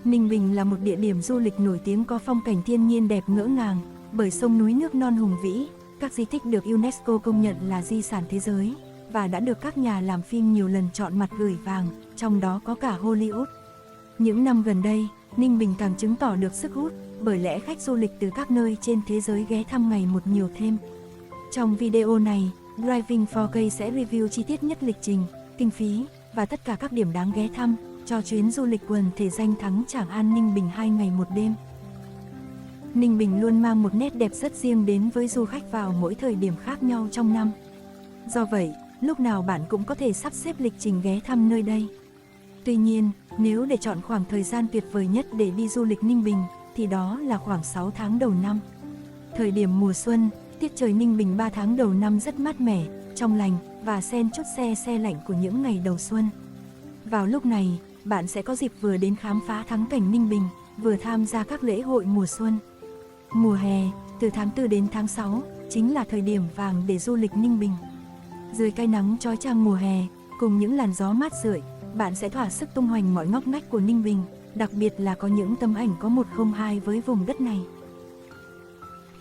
Ninh Bình là một địa điểm du lịch nổi tiếng có phong cảnh thiên nhiên đẹp ngỡ ngàng, bởi sông núi nước non hùng vĩ, các di tích được UNESCO công nhận là di sản thế giới, và đã được các nhà làm phim nhiều lần chọn mặt gửi vàng, trong đó có cả Hollywood. Những năm gần đây, Ninh Bình càng chứng tỏ được sức hút, bởi lẽ khách du lịch từ các nơi trên thế giới ghé thăm ngày một nhiều thêm. Trong video này, Driving 4K sẽ review chi tiết nhất lịch trình, kinh phí và tất cả các điểm đáng ghé thăm cho chuyến du lịch quần thể danh thắng Tràng An Ninh Bình 2 ngày 1 đêm. Ninh Bình luôn mang một nét đẹp rất riêng đến với du khách vào mỗi thời điểm khác nhau trong năm. Do vậy, lúc nào bạn cũng có thể sắp xếp lịch trình ghé thăm nơi đây. Tuy nhiên, nếu để chọn khoảng thời gian tuyệt vời nhất để đi du lịch Ninh Bình, thì đó là khoảng 6 tháng đầu năm. Thời điểm mùa xuân, tiết trời Ninh Bình 3 tháng đầu năm rất mát mẻ, trong lành và xen chút se lạnh của những ngày đầu xuân. Vào lúc này, bạn sẽ có dịp vừa đến khám phá thắng cảnh Ninh Bình, vừa tham gia các lễ hội mùa xuân. Mùa hè, từ tháng 4 đến tháng 6, chính là thời điểm vàng để du lịch Ninh Bình. Dưới cái nắng chói chang mùa hè, cùng những làn gió mát rượi, bạn sẽ thỏa sức tung hoành mọi ngóc ngách của Ninh Bình, đặc biệt là có những tấm ảnh có 102 với vùng đất này.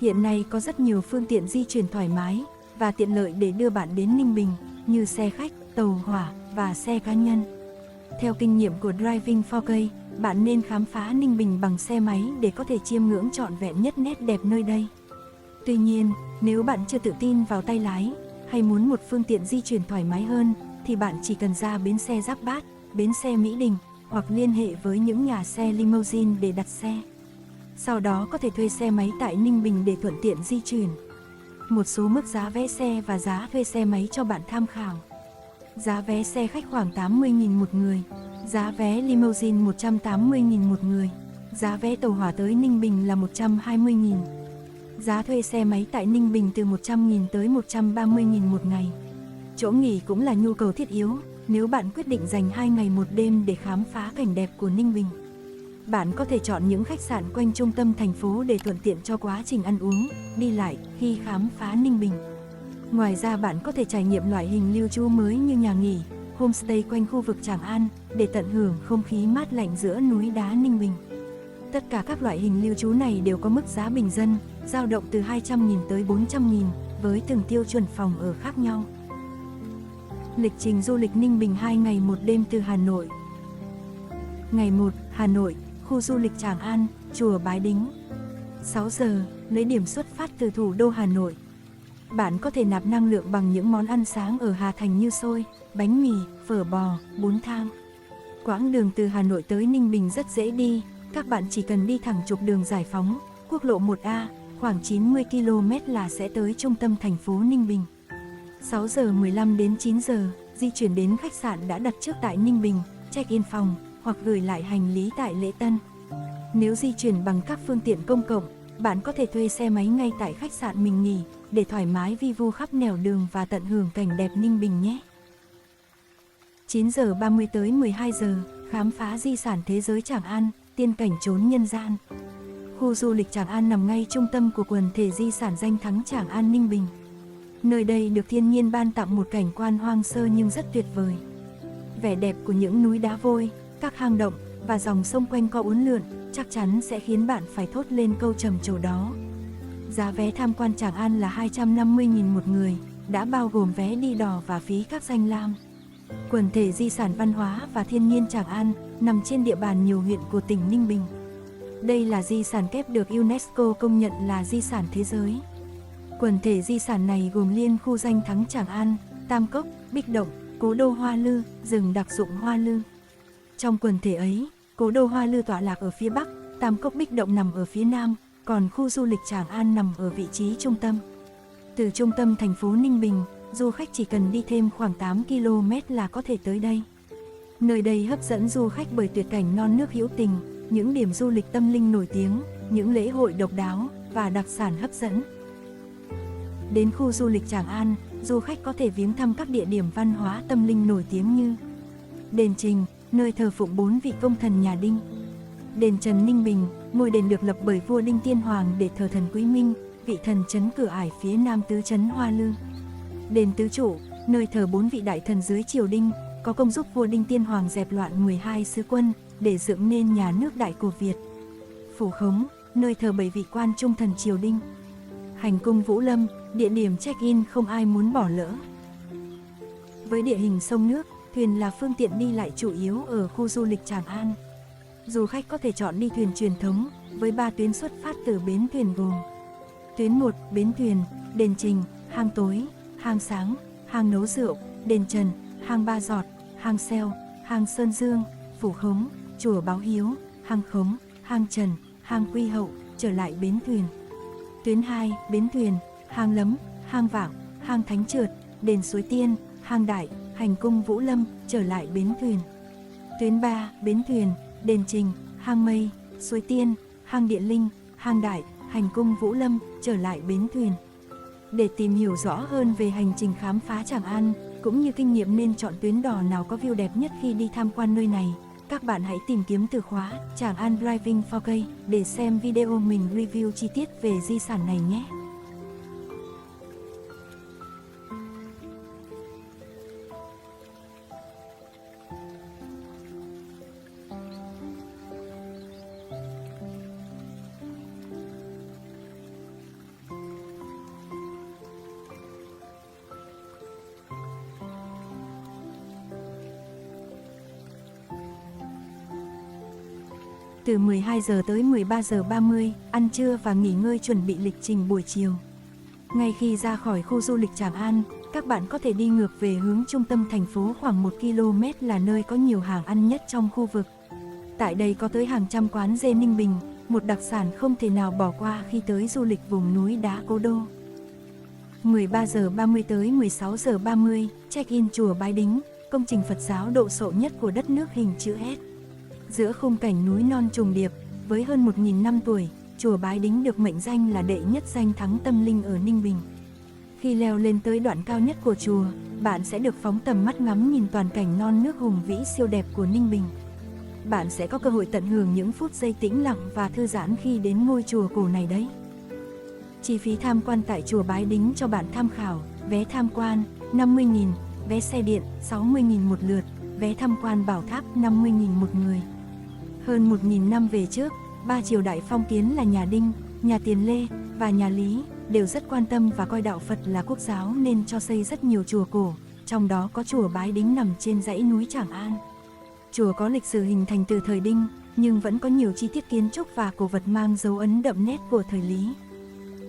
Hiện nay có rất nhiều phương tiện di chuyển thoải mái và tiện lợi để đưa bạn đến Ninh Bình, như xe khách, tàu hỏa và xe cá nhân. Theo kinh nghiệm của Driving 4K, bạn nên khám phá Ninh Bình bằng xe máy để có thể chiêm ngưỡng trọn vẹn nhất nét đẹp nơi đây. Tuy nhiên, nếu bạn chưa tự tin vào tay lái, hay muốn một phương tiện di chuyển thoải mái hơn, thì bạn chỉ cần ra bến xe Giáp Bát, bến xe Mỹ Đình, hoặc liên hệ với những nhà xe limousine để đặt xe. Sau đó có thể thuê xe máy tại Ninh Bình để thuận tiện di chuyển. Một số mức giá vé xe và giá thuê xe máy cho bạn tham khảo. Giá vé xe khách khoảng 80.000 một người, giá vé limousine 180.000 một người, giá vé tàu hỏa tới Ninh Bình là 120.000. Giá thuê xe máy tại Ninh Bình từ 100.000 tới 130.000 một ngày. Chỗ nghỉ cũng là nhu cầu thiết yếu, nếu bạn quyết định dành 2 ngày 1 đêm để khám phá cảnh đẹp của Ninh Bình. Bạn có thể chọn những khách sạn quanh trung tâm thành phố để thuận tiện cho quá trình ăn uống, đi lại khi khám phá Ninh Bình. Ngoài ra bạn có thể trải nghiệm loại hình lưu trú mới như nhà nghỉ, homestay quanh khu vực Tràng An để tận hưởng không khí mát lạnh giữa núi đá Ninh Bình. Tất cả các loại hình lưu trú này đều có mức giá bình dân, dao động từ 200.000 tới 400.000 với từng tiêu chuẩn phòng ở khác nhau. Lịch trình du lịch Ninh Bình 2 ngày 1 đêm từ Hà Nội. Ngày 1, Hà Nội, khu du lịch Tràng An, chùa Bái Đính. 6 giờ, lấy điểm xuất phát từ thủ đô Hà Nội. Bạn có thể nạp năng lượng bằng những món ăn sáng ở Hà Thành như xôi, bánh mì, phở bò, bún thang. Quãng đường từ Hà Nội tới Ninh Bình rất dễ đi, các bạn chỉ cần đi thẳng trục đường Giải Phóng, quốc lộ 1A, khoảng 90 km là sẽ tới trung tâm thành phố Ninh Bình. 6 giờ 15 đến 9 giờ, di chuyển đến khách sạn đã đặt trước tại Ninh Bình, check-in phòng, hoặc gửi lại hành lý tại Lễ Tân. Nếu di chuyển bằng các phương tiện công cộng, bạn có thể thuê xe máy ngay tại khách sạn mình nghỉ, để thoải mái vi vu khắp nẻo đường và tận hưởng cảnh đẹp Ninh Bình nhé. 9 giờ 30 tới 12 giờ, khám phá di sản thế giới Tràng An, tiên cảnh chốn nhân gian. Khu du lịch Tràng An nằm ngay trung tâm của quần thể di sản danh thắng Tràng An Ninh Bình. Nơi đây được thiên nhiên ban tặng một cảnh quan hoang sơ nhưng rất tuyệt vời. Vẻ đẹp của những núi đá vôi, các hang động và dòng sông quanh co uốn lượn chắc chắn sẽ khiến bạn phải thốt lên câu trầm trồ đó. Giá vé tham quan Tràng An là 250.000 một người, đã bao gồm vé đi đò và phí các danh lam. Quần thể di sản văn hóa và thiên nhiên Tràng An nằm trên địa bàn nhiều huyện của tỉnh Ninh Bình. Đây là di sản kép được UNESCO công nhận là di sản thế giới. Quần thể di sản này gồm liên khu danh thắng Tràng An, Tam Cốc, Bích Động, Cố đô Hoa Lư, rừng đặc dụng Hoa Lư. Trong quần thể ấy, Cố đô Hoa Lư tọa lạc ở phía Bắc, Tam Cốc Bích Động nằm ở phía Nam, còn khu du lịch Tràng An nằm ở vị trí trung tâm. Từ trung tâm thành phố Ninh Bình, du khách chỉ cần đi thêm khoảng 8 km là có thể tới đây. Nơi đây hấp dẫn du khách bởi tuyệt cảnh non nước hữu tình, những điểm du lịch tâm linh nổi tiếng, những lễ hội độc đáo và đặc sản hấp dẫn. Đến khu du lịch Tràng An, du khách có thể viếng thăm các địa điểm văn hóa tâm linh nổi tiếng như Đền Trình, nơi thờ phụng 4 vị công thần nhà Đinh. Đền Trần Ninh Bình, ngôi đền được lập bởi vua Đinh Tiên Hoàng để thờ thần Quý Minh, vị thần trấn Cửa Ải phía nam tứ trấn Hoa Lư. Đền Tứ Trụ, nơi thờ 4 vị đại thần dưới triều Đinh, có công giúp vua Đinh Tiên Hoàng dẹp loạn 12 sứ quân, để dựng nên nhà nước Đại cổ Việt. Phủ Khống, nơi thờ 7 vị quan trung thần triều Đinh. Hành cung Vũ Lâm, địa điểm check-in không ai muốn bỏ lỡ. Với địa hình sông nước, thuyền là phương tiện đi lại chủ yếu ở khu du lịch Tràng An. Du khách có thể chọn đi thuyền truyền thống, với 3 tuyến xuất phát từ bến thuyền gồm: tuyến 1, bến thuyền, đền Trình, hang tối, hang sáng, hang nấu rượu, đền Trần, hang Ba Giọt, hang Seo, hang Sơn Dương, Phủ Khống, chùa Báo Hiếu, hang Khống, hang Trần, hang Quy Hậu, trở lại bến thuyền. Tuyến 2, bến thuyền, hang Lấm, hang Vảng, hang Thánh Trượt, đền Suối Tiên, hang Đại, hành cung Vũ Lâm, trở lại bến thuyền. Tuyến 3, bến thuyền, đền Trình, hang Mây, Suối Tiên, hang Địa Linh, hang Đại, hành cung Vũ Lâm, trở lại bến thuyền. Để tìm hiểu rõ hơn về hành trình khám phá Tràng An, cũng như kinh nghiệm nên chọn tuyến đò nào có view đẹp nhất khi đi tham quan nơi này, các bạn hãy tìm kiếm từ khóa Tràng An Driving 4K để xem video mình review chi tiết về di sản này nhé. Từ 12 giờ tới 13 giờ 30, ăn trưa và nghỉ ngơi chuẩn bị lịch trình buổi chiều. Ngay khi ra khỏi khu du lịch Tràng An, các bạn có thể đi ngược về hướng trung tâm thành phố khoảng 1 km là nơi có nhiều hàng ăn nhất trong khu vực. Tại đây có tới hàng trăm quán dê Ninh Bình, một đặc sản không thể nào bỏ qua khi tới du lịch vùng núi đá Cố Đô. 13 giờ 30 tới 16 giờ 30, check-in chùa Bái Đính, công trình Phật giáo độ sộ nhất của đất nước hình chữ S. Giữa khung cảnh núi non trùng điệp, với hơn 1.000 năm tuổi, chùa Bái Đính được mệnh danh là đệ nhất danh thắng tâm linh ở Ninh Bình. Khi leo lên tới đoạn cao nhất của chùa, bạn sẽ được phóng tầm mắt ngắm nhìn toàn cảnh non nước hùng vĩ siêu đẹp của Ninh Bình. Bạn sẽ có cơ hội tận hưởng những phút giây tĩnh lặng và thư giãn khi đến ngôi chùa cổ này đấy. Chi phí tham quan tại chùa Bái Đính cho bạn tham khảo: vé tham quan 50.000, vé xe điện 60.000 một lượt, vé tham quan bảo tháp 50.000 một người. Hơn 1.000 năm về trước, 3 triều đại phong kiến là nhà Đinh, nhà Tiền Lê và nhà Lý đều rất quan tâm và coi đạo Phật là quốc giáo nên cho xây rất nhiều chùa cổ, trong đó có chùa Bái Đính nằm trên dãy núi Tràng An. Chùa có lịch sử hình thành từ thời Đinh, nhưng vẫn có nhiều chi tiết kiến trúc và cổ vật mang dấu ấn đậm nét của thời Lý.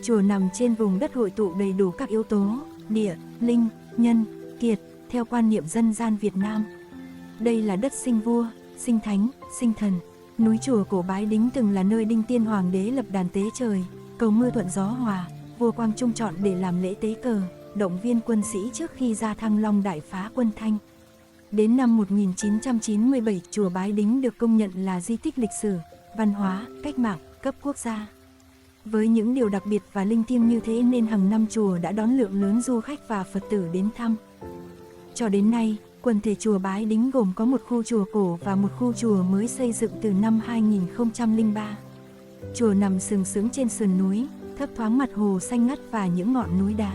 Chùa nằm trên vùng đất hội tụ đầy đủ các yếu tố địa, linh, nhân, kiệt theo quan niệm dân gian Việt Nam. Đây là đất sinh vua, sinh thánh, sinh thần. Núi chùa cổ Bái Đính từng là nơi Đinh Tiên Hoàng đế lập đàn tế trời, cầu mưa thuận gió hòa, vua Quang Trung chọn để làm lễ tế cờ, động viên quân sĩ trước khi ra Thăng Long đại phá quân Thanh. Đến năm 1997, chùa Bái Đính được công nhận là di tích lịch sử, văn hóa, cách mạng, cấp quốc gia. Với những điều đặc biệt và linh thiêng như thế nên hàng năm chùa đã đón lượng lớn du khách và Phật tử đến thăm. Cho đến nay, quần thể chùa Bái Đính gồm có một khu chùa cổ và một khu chùa mới xây dựng từ năm 2003. Chùa nằm sừng sững trên sườn núi, thấp thoáng mặt hồ xanh ngắt và những ngọn núi đá.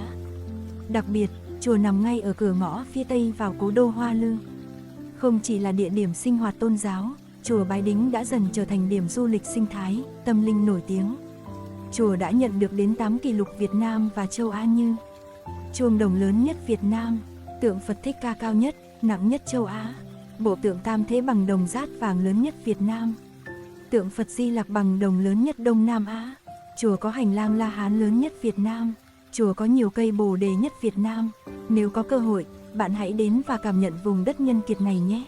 Đặc biệt, chùa nằm ngay ở cửa ngõ phía tây vào cố đô Hoa Lư. Không chỉ là địa điểm sinh hoạt tôn giáo, chùa Bái Đính đã dần trở thành điểm du lịch sinh thái, tâm linh nổi tiếng. Chùa đã nhận được đến 8 kỷ lục Việt Nam và châu Á như: chuông đồng lớn nhất Việt Nam, tượng Phật Thích Ca cao nhất, nặng nhất châu Á, bộ tượng Tam Thế bằng đồng dát vàng lớn nhất Việt Nam, tượng Phật Di Lặc bằng đồng lớn nhất Đông Nam Á, chùa có hành lang La Hán lớn nhất Việt Nam, chùa có nhiều cây bồ đề nhất Việt Nam. Nếu có cơ hội, bạn hãy đến và cảm nhận vùng đất nhân kiệt này nhé.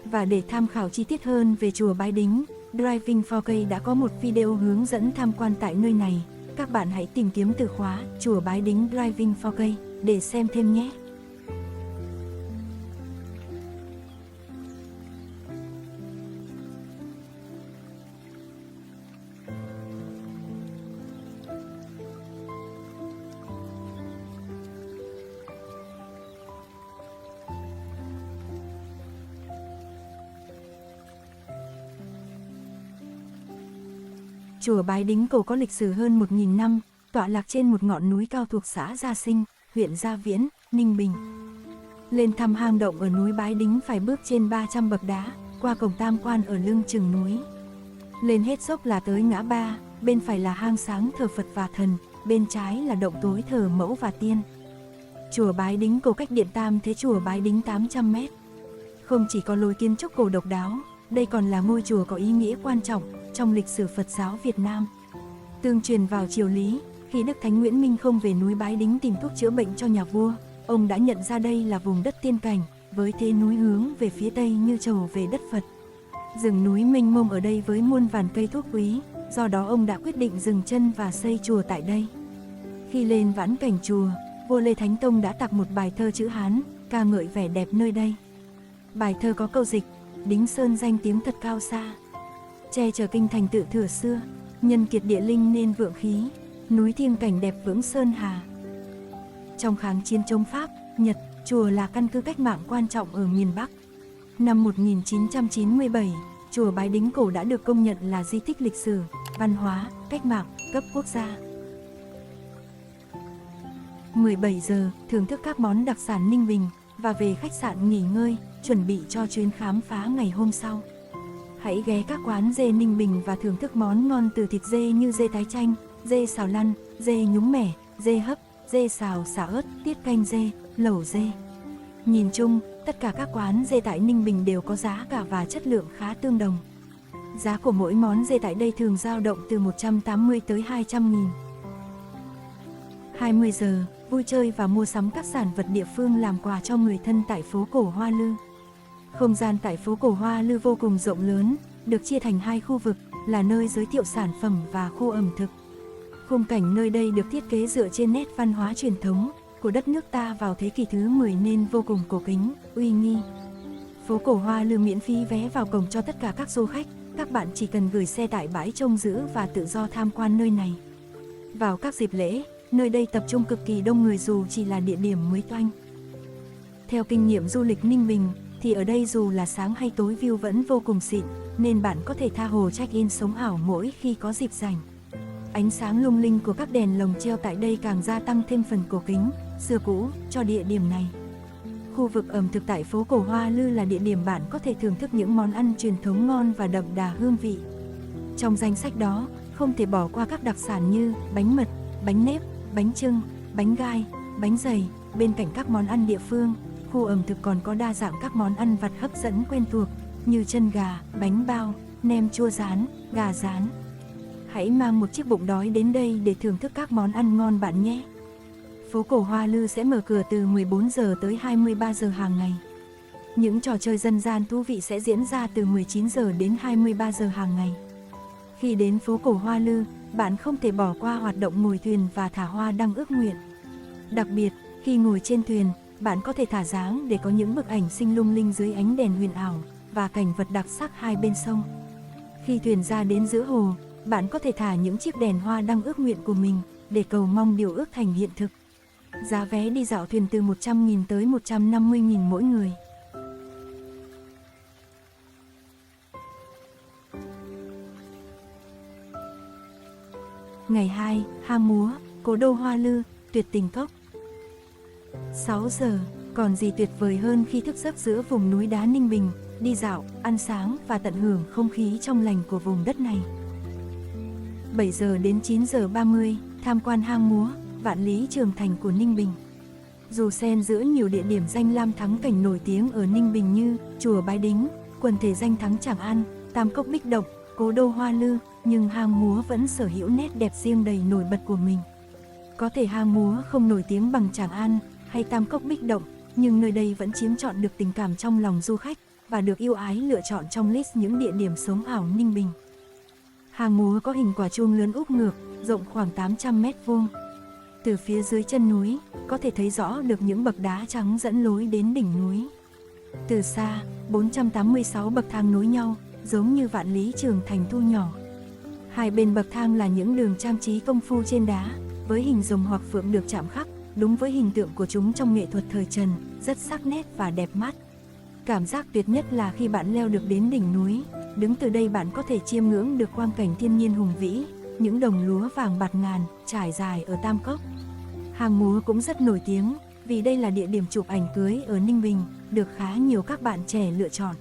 Và để tham khảo chi tiết hơn về chùa Bái Đính, Driving 4K đã có một video hướng dẫn tham quan tại nơi này. Các bạn hãy tìm kiếm từ khóa chùa Bái Đính Driving 4K để xem thêm nhé. Chùa Bái Đính cổ có lịch sử hơn 1.000 năm, tọa lạc trên một ngọn núi cao thuộc xã Gia Sinh, huyện Gia Viễn, Ninh Bình. Lên thăm hang động ở núi Bái Đính phải bước trên 300 bậc đá, qua cổng tam quan ở lưng chừng núi. Lên hết dốc là tới ngã ba, bên phải là hang sáng thờ Phật và thần, bên trái là động tối thờ mẫu và tiên. Chùa Bái Đính Cổ cách Điện Tam Thế Chùa Bái Đính 800 mét. Không chỉ có lối kiến trúc cổ độc đáo, đây còn là ngôi chùa có ý nghĩa quan trọng trong lịch sử Phật giáo Việt Nam. Tương truyền vào triều Lý, khi Đức Thánh Nguyễn Minh Không về núi Bái Đính tìm thuốc chữa bệnh cho nhà vua, ông đã nhận ra đây là vùng đất tiên cảnh, với thế núi hướng về phía tây như trầu về đất Phật. Rừng núi mênh mông ở đây với muôn vàn cây thuốc quý, do đó ông đã quyết định dừng chân và xây chùa tại đây. Khi lên vãn cảnh chùa, vua Lê Thánh Tông đã tặng một bài thơ chữ Hán, ca ngợi vẻ đẹp nơi đây. Bài thơ có câu dịch: Đính Sơn danh tiếng thật cao xa, che chở kinh thành tự thừa xưa, nhân kiệt địa linh nên vượng khí, núi thiêng cảnh đẹp vững sơn hà. Trong kháng chiến chống Pháp, Nhật, chùa là căn cứ cách mạng quan trọng ở miền Bắc. Năm 1997, chùa Bái Đính Cổ đã được công nhận là di tích lịch sử, văn hóa, cách mạng, cấp quốc gia. 17 giờ, thưởng thức các món đặc sản Ninh Bình và về khách sạn nghỉ ngơi, chuẩn bị cho chuyến khám phá ngày hôm sau. Hãy ghé các quán dê Ninh Bình và thưởng thức món ngon từ thịt dê như dê tái chanh, dê xào lăn, dê nhúng mẻ, dê hấp, dê xào xả ớt, tiết canh dê, lẩu dê. Nhìn chung, tất cả các quán dê tại Ninh Bình đều có giá cả và chất lượng khá tương đồng. Giá của mỗi món dê tại đây thường dao động từ 180 tới 200 nghìn. 20 giờ, vui chơi và mua sắm các sản vật địa phương làm quà cho người thân tại phố cổ Hoa Lư. Không gian tại phố cổ Hoa Lư vô cùng rộng lớn, được chia thành hai khu vực, là nơi giới thiệu sản phẩm và khu ẩm thực. Khung cảnh nơi đây được thiết kế dựa trên nét văn hóa truyền thống của đất nước ta vào thế kỷ thứ 10 nên vô cùng cổ kính, uy nghi. Phố cổ Hoa Lư miễn phí vé vào cổng cho tất cả các du khách, các bạn chỉ cần gửi xe tại bãi trông giữ và tự do tham quan nơi này. Vào các dịp lễ, nơi đây tập trung cực kỳ đông người dù chỉ là địa điểm mới toanh. Theo kinh nghiệm du lịch Ninh Bình, thì ở đây dù là sáng hay tối view vẫn vô cùng xịn, nên bạn có thể tha hồ check-in sống ảo mỗi khi có dịp rảnh. Ánh sáng lung linh của các đèn lồng treo tại đây càng gia tăng thêm phần cổ kính, xưa cũ cho địa điểm này. Khu vực ẩm thực tại phố cổ Hoa Lư là địa điểm bạn có thể thưởng thức những món ăn truyền thống ngon và đậm đà hương vị. Trong danh sách đó, không thể bỏ qua các đặc sản như bánh mật, bánh nếp, bánh chưng, bánh gai, bánh dày. Bên cạnh các món ăn địa phương, khu ẩm thực còn có đa dạng các món ăn vặt hấp dẫn quen thuộc như chân gà, bánh bao, nem chua rán, gà rán. Hãy mang một chiếc bụng đói đến đây để thưởng thức các món ăn ngon bạn nhé. Phố cổ Hoa Lư sẽ mở cửa từ 14 giờ tới 23 giờ hàng ngày. Những trò chơi dân gian thú vị sẽ diễn ra từ 19 giờ đến 23 giờ hàng ngày. Khi đến phố cổ Hoa Lư, bạn không thể bỏ qua hoạt động ngồi thuyền và thả hoa đăng ước nguyện. Đặc biệt, khi ngồi trên thuyền, bạn có thể thả dáng để có những bức ảnh xinh lung linh dưới ánh đèn huyền ảo và cảnh vật đặc sắc hai bên sông. Khi thuyền ra đến giữa hồ, bạn có thể thả những chiếc đèn hoa đăng ước nguyện của mình để cầu mong điều ước thành hiện thực. Giá vé đi dạo thuyền từ 100.000 tới 150.000 mỗi người. Ngày 2, hang múa, cố đô Hoa Lư, tuyệt tình cốc. 6 giờ, còn gì tuyệt vời hơn khi thức giấc giữa vùng núi đá Ninh Bình, đi dạo, ăn sáng và tận hưởng không khí trong lành của vùng đất này. 7 giờ đến 9 giờ 30, tham quan hang múa, Vạn Lý Trường Thành của Ninh Bình. Dù xen giữa nhiều địa điểm danh lam thắng cảnh nổi tiếng ở Ninh Bình như chùa Bái Đính, quần thể danh thắng Tràng An, Tam Cốc Bích Động, cố đô Hoa Lư, nhưng hang múa vẫn sở hữu nét đẹp riêng đầy nổi bật của mình. Có thể hang múa không nổi tiếng bằng Tràng An hay Tam Cốc Bích Động, nhưng nơi đây vẫn chiếm trọn được tình cảm trong lòng du khách và được yêu ái lựa chọn trong list những địa điểm sống ảo Ninh Bình. Hang múa có hình quả chuông lớn úp ngược, rộng khoảng 800 mét vuông. Từ phía dưới chân núi, có thể thấy rõ được những bậc đá trắng dẫn lối đến đỉnh núi. Từ xa, 486 bậc thang nối nhau, giống như Vạn Lý Trường Thành thu nhỏ. Hai bên bậc thang là những đường trang trí công phu trên đá, với hình rồng hoặc phượng được chạm khắc, đúng với hình tượng của chúng trong nghệ thuật thời Trần, rất sắc nét và đẹp mắt. Cảm giác tuyệt nhất là khi bạn leo được đến đỉnh núi, đứng từ đây bạn có thể chiêm ngưỡng được quang cảnh thiên nhiên hùng vĩ, những đồng lúa vàng bạt ngàn trải dài ở Tam Cốc. Hang múa cũng rất nổi tiếng, vì đây là địa điểm chụp ảnh cưới ở Ninh Bình, được khá nhiều các bạn trẻ lựa chọn.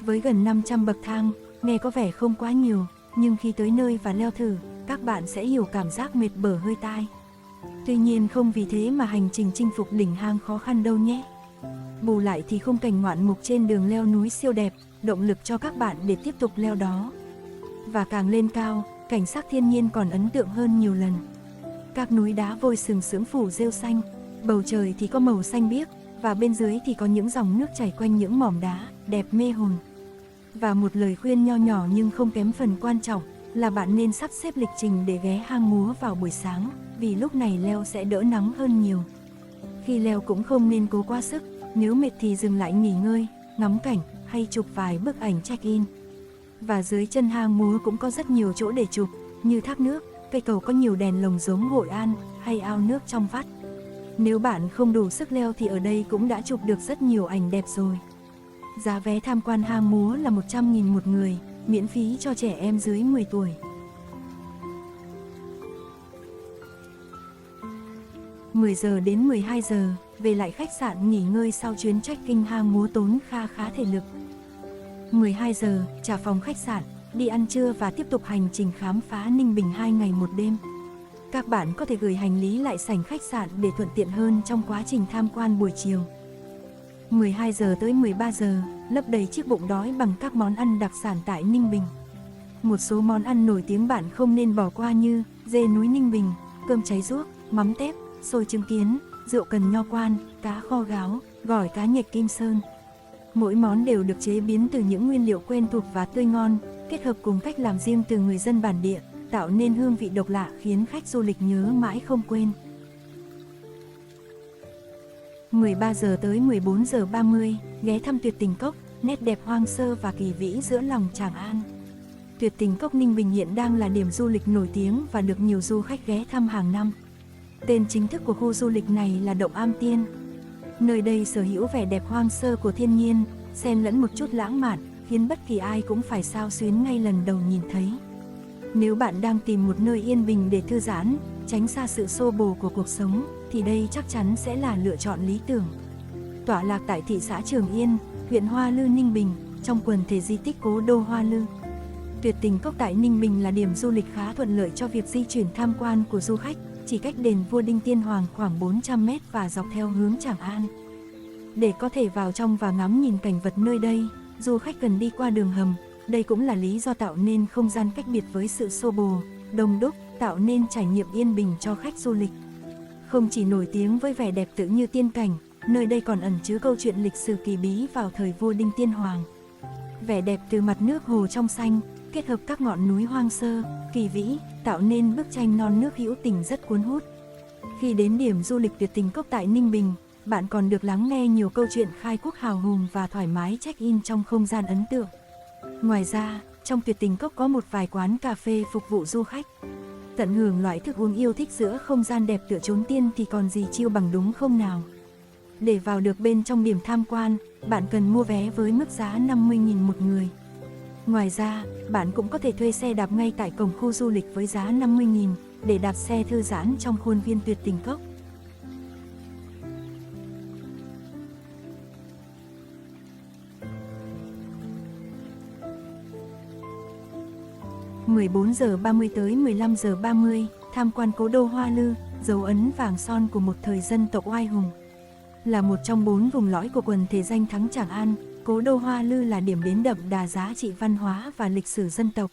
Với gần 500 bậc thang, nghe có vẻ không quá nhiều, nhưng khi tới nơi và leo thử, các bạn sẽ hiểu cảm giác mệt bở hơi tai. Tuy nhiên không vì thế mà hành trình chinh phục đỉnh hang khó khăn đâu nhé. Bù lại thì khung cảnh ngoạn mục trên đường leo núi siêu đẹp, động lực cho các bạn để tiếp tục leo đó. Và càng lên cao, cảnh sắc thiên nhiên còn ấn tượng hơn nhiều lần. Các núi đá vôi sừng sững phủ rêu xanh, bầu trời thì có màu xanh biếc, và bên dưới thì có những dòng nước chảy quanh những mỏm đá, đẹp mê hồn. Và một lời khuyên nho nhỏ nhưng không kém phần quan trọng là bạn nên sắp xếp lịch trình để ghé hang múa vào buổi sáng, vì lúc này leo sẽ đỡ nắng hơn nhiều. Khi leo cũng không nên cố quá sức, nếu mệt thì dừng lại nghỉ ngơi, ngắm cảnh hay chụp vài bức ảnh check-in. Và dưới chân hang múa cũng có rất nhiều chỗ để chụp, như thác nước, cây cầu có nhiều đèn lồng giống Hội An hay ao nước trong vắt. Nếu bạn không đủ sức leo thì ở đây cũng đã chụp được rất nhiều ảnh đẹp rồi. Giá vé tham quan hang múa là 100.000 một người, miễn phí cho trẻ em dưới 10 tuổi. 10 giờ đến 12 giờ, về lại khách sạn nghỉ ngơi sau chuyến trekking hang múa tốn khá thể lực. 12 giờ, trả phòng khách sạn, đi ăn trưa và tiếp tục hành trình khám phá Ninh Bình 2 ngày 1 đêm. Các bạn có thể gửi hành lý lại sảnh khách sạn để thuận tiện hơn trong quá trình tham quan buổi chiều. 12 giờ tới 13 giờ, lấp đầy chiếc bụng đói bằng các món ăn đặc sản tại Ninh Bình. Một số món ăn nổi tiếng bạn không nên bỏ qua như dê núi Ninh Bình, cơm cháy ruốc, mắm tép, xôi trứng kiến, rượu cần nho quan, cá kho gáo, gỏi cá nhạch Kim Sơn. Mỗi món đều được chế biến từ những nguyên liệu quen thuộc và tươi ngon, kết hợp cùng cách làm riêng từ người dân bản địa, tạo nên hương vị độc lạ khiến khách du lịch nhớ mãi không quên. 13 giờ tới 14 giờ 30, ghé thăm Tuyệt Tình Cốc, nét đẹp hoang sơ và kỳ vĩ giữa lòng Tràng An. Tuyệt Tình Cốc Ninh Bình hiện đang là điểm du lịch nổi tiếng và được nhiều du khách ghé thăm hàng năm. Tên chính thức của khu du lịch này là Động Am Tiên. Nơi đây sở hữu vẻ đẹp hoang sơ của thiên nhiên, xen lẫn một chút lãng mạn, khiến bất kỳ ai cũng phải xao xuyến ngay lần đầu nhìn thấy. Nếu bạn đang tìm một nơi yên bình để thư giãn, tránh xa sự xô bồ của cuộc sống, thì đây chắc chắn sẽ là lựa chọn lý tưởng. Tọa lạc tại thị xã Trường Yên, huyện Hoa Lư, Ninh Bình, trong quần thể di tích Cố đô Hoa Lư. Tuyệt Tình Cốc tại Ninh Bình là điểm du lịch khá thuận lợi cho việc di chuyển tham quan của du khách, chỉ cách đền Vua Đinh Tiên Hoàng khoảng 400 mét và dọc theo hướng Tràng An. Để có thể vào trong và ngắm nhìn cảnh vật nơi đây, du khách cần đi qua đường hầm. Đây cũng là lý do tạo nên không gian cách biệt với sự xô bồ, đông đúc, tạo nên trải nghiệm yên bình cho khách du lịch. Không chỉ nổi tiếng với vẻ đẹp tự như tiên cảnh, nơi đây còn ẩn chứa câu chuyện lịch sử kỳ bí vào thời vua Đinh Tiên Hoàng. Vẻ đẹp từ mặt nước hồ trong xanh, kết hợp các ngọn núi hoang sơ, kỳ vĩ, tạo nên bức tranh non nước hữu tình rất cuốn hút. Khi đến điểm du lịch Tuyệt Tình Cốc tại Ninh Bình, bạn còn được lắng nghe nhiều câu chuyện khai quốc hào hùng và thoải mái check-in trong không gian ấn tượng. Ngoài ra, trong Tuyệt Tình Cốc có một vài quán cà phê phục vụ du khách. Tận hưởng loại thức uống yêu thích giữa không gian đẹp tựa chốn tiên thì còn gì chiêu bằng đúng không nào? Để vào được bên trong điểm tham quan, bạn cần mua vé với mức giá 50.000 một người. Ngoài ra, bạn cũng có thể thuê xe đạp ngay tại cổng khu du lịch với giá 50.000 để đạp xe thư giãn trong khuôn viên Tuyệt Tình Cốc. – 14 giờ 30 tới 15 giờ 30, tham quan Cố đô Hoa Lư, dấu ấn vàng son của một thời dân tộc oai hùng. Là một trong 4 vùng lõi của quần thể danh thắng Tràng An, Cố đô Hoa Lư là điểm đến đậm đà giá trị văn hóa và lịch sử dân tộc.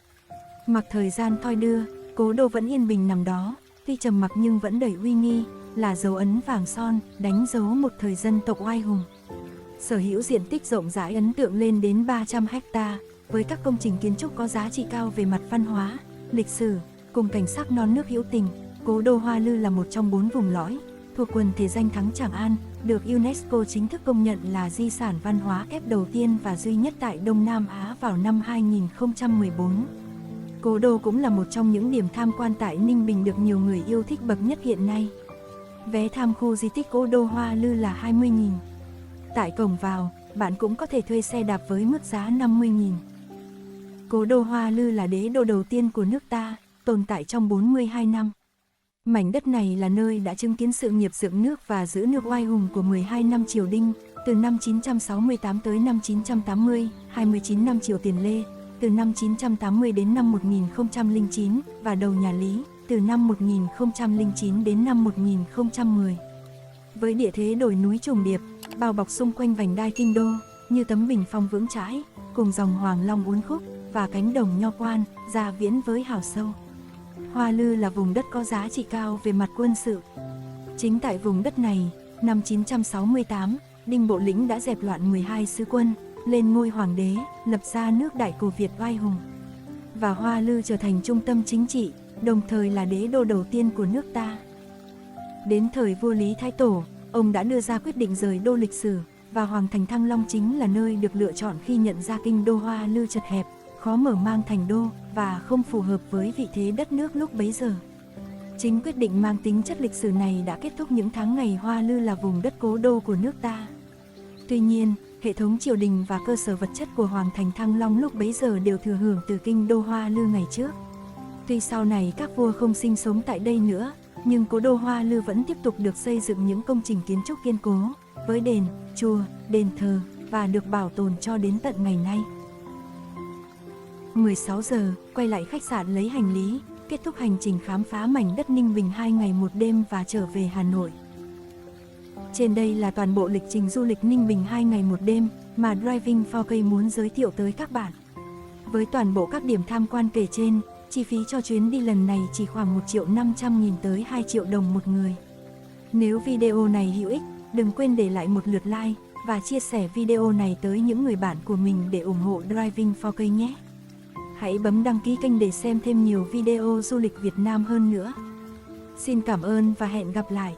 Mặc thời gian thoi đưa, cố đô vẫn yên bình nằm đó, tuy trầm mặc nhưng vẫn đầy uy nghi, là dấu ấn vàng son, đánh dấu một thời dân tộc oai hùng. Sở hữu diện tích rộng rãi ấn tượng lên đến 300 ha, với các công trình kiến trúc có giá trị cao về mặt văn hóa, lịch sử, cùng cảnh sắc non nước hữu tình, Cố đô Hoa Lư là một trong 4 vùng lõi thuộc quần thể danh thắng Tràng An, được UNESCO chính thức công nhận là di sản văn hóa kép đầu tiên và duy nhất tại Đông Nam Á vào năm 2014. Cố đô cũng là một trong những điểm tham quan tại Ninh Bình được nhiều người yêu thích bậc nhất hiện nay. Vé tham khu di tích Cố đô Hoa Lư là 20.000. Tại cổng vào, bạn cũng có thể thuê xe đạp với mức giá 50.000. Cố đô Hoa Lư là đế đô đầu tiên của nước ta, tồn tại trong 42 năm. Mảnh đất này là nơi đã chứng kiến sự nghiệp dựng nước và giữ nước oai hùng của 12 năm triều Đinh, Từ năm 968 tới năm 980, 29 năm Triều Tiền Lê, từ năm 980 đến năm 1009, và đầu nhà Lý, từ năm 1009 đến năm 1010. Với địa thế đồi núi trùng điệp, bao bọc xung quanh vành đai kinh đô, như tấm bình phong vững chãi, cùng dòng Hoàng Long uốn khúc, và cánh đồng nho quan, gia viễn với hào sâu. Hoa Lư là vùng đất có giá trị cao về mặt quân sự. Chính tại vùng đất này, năm 968, Đinh Bộ Lĩnh đã dẹp loạn 12 sứ quân, lên ngôi hoàng đế, lập ra nước Đại Cổ Việt oai hùng. Và Hoa Lư trở thành trung tâm chính trị, đồng thời là đế đô đầu tiên của nước ta. Đến thời vua Lý Thái Tổ, ông đã đưa ra quyết định rời đô lịch sử, và Hoàng thành Thăng Long chính là nơi được lựa chọn khi nhận ra kinh đô Hoa Lư chật hẹp, khó mở mang thành đô, và không phù hợp với vị thế đất nước lúc bấy giờ. Chính quyết định mang tính chất lịch sử này đã kết thúc những tháng ngày Hoa Lư là vùng đất cố đô của nước ta. Tuy nhiên, hệ thống triều đình và cơ sở vật chất của Hoàng thành Thăng Long lúc bấy giờ đều thừa hưởng từ kinh đô Hoa Lư ngày trước. Tuy sau này các vua không sinh sống tại đây nữa, nhưng cố đô Hoa Lư vẫn tiếp tục được xây dựng những công trình kiến trúc kiên cố, với đền, chùa, đền thờ, và được bảo tồn cho đến tận ngày nay. 16 giờ, quay lại khách sạn lấy hành lý, kết thúc hành trình khám phá mảnh đất Ninh Bình 2 ngày 1 đêm và trở về Hà Nội. Trên đây là toàn bộ lịch trình du lịch Ninh Bình 2 ngày 1 đêm mà Driving 4K muốn giới thiệu tới các bạn. Với toàn bộ các điểm tham quan kể trên, chi phí cho chuyến đi lần này chỉ khoảng 1.500.000 tới 2 triệu đồng một người. Nếu video này hữu ích, đừng quên để lại một lượt like và chia sẻ video này tới những người bạn của mình để ủng hộ Driving 4K nhé. Hãy bấm đăng ký kênh để xem thêm nhiều video du lịch Việt Nam hơn nữa. Xin cảm ơn và hẹn gặp lại.